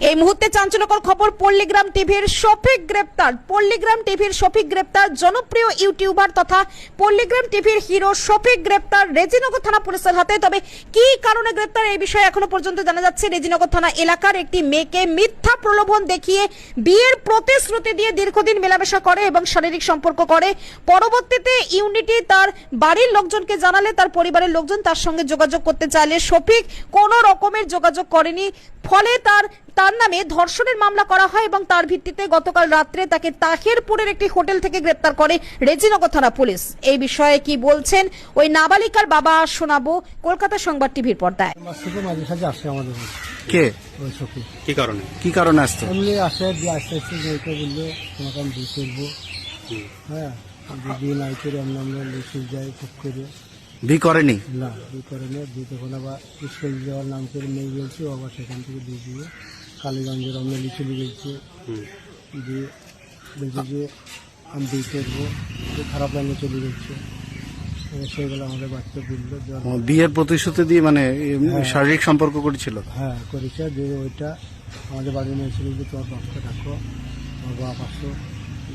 এই মুহূর্তে চাঞ্চল্যকর খবর, পল্লীগ্রাম টিভির শফিক গ্রেপ্তার। পল্লীগ্রাম টিভির শফিক গ্রেপ্তার, জনপ্রিয় ইউটিউবার তথা পল্লীগ্রাম টিভির হিরো শফিক গ্রেপ্তার রেজিনগর থানা পুলিশের হাতে। তবে কি কারণে গ্রেপ্তার এই বিষয়ে এখনো পর্যন্ত জানা যাচ্ছে। রেজিনগর থানা এলাকার একটি মেয়েকে মিথ্যা প্রলোভন দেখিয়ে বিয়ের প্রতিশ্রুতি দিয়ে দীর্ঘদিন মেলামেশা করে এবং শারীরিক সম্পর্ক করে। পরবর্তীতে ইউনিটি তার বাড়ির লোকজনকে জানালে তার পরিবারের লোকজন তার সঙ্গে যোগাযোগ করতে চাইলে শফিক কোনো রকমের যোগাযোগ করেনি। ফলে তার নামে ধর্ষণের মামলা করা হয় এবং তার ভিত্তিতে গতকাল রাত্রে তাকে তাহিরপুরের একটি হোটেল থেকে গ্রেপ্তার করে রেজিনগর থানা পুলিশ। এই বিষয়ে কি বলছেন ওই নাবালিকার বাবা শোনাবো কলকাতা সংবাদ টিভির পর্দায়। কে ওই শফিক কি কারণে আসতো? এমনি আসে আস্তে আস্তে বলতে বললো তোমাকে আমি বিয়ে করবো। হ্যাঁ, বিয়ে নাই করে আমরা লিখে যাই খুব করে বি করেনি? না, বিয়ে করে না। বিয়ে তখন আবার স্কুল যাওয়ার নাম করে মেয়ে বলছি, আবার সেখান থেকে দিয়ে দিয়ে কালীগঞ্জের আমরা লিখে গেছি দিয়ে বলছে যে আমি বিয়ে করবো, খারাপ লাইনে চলে যাচ্ছে। সেগুলো আমাদের বাচ্চা বললো বিয়ের প্রতিশ্রুতি দিয়ে মানে শারীরিক সম্পর্ক করেছিল। হ্যাঁ করেছে, যে ওইটা আমাদের বাড়ির মেয়ে ছিল যে তোমার বাপকে ডাকো, আমার বাপ আসো,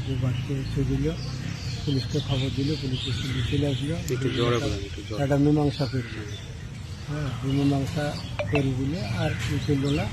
যে বাড়িতে এসে দিল, পুলিশকে খবর দিল, পুলিশ চলে আসলো, একটা মীমাংসা করলো। হ্যাঁ, মীমাংসা করে দিলে আর চললো না।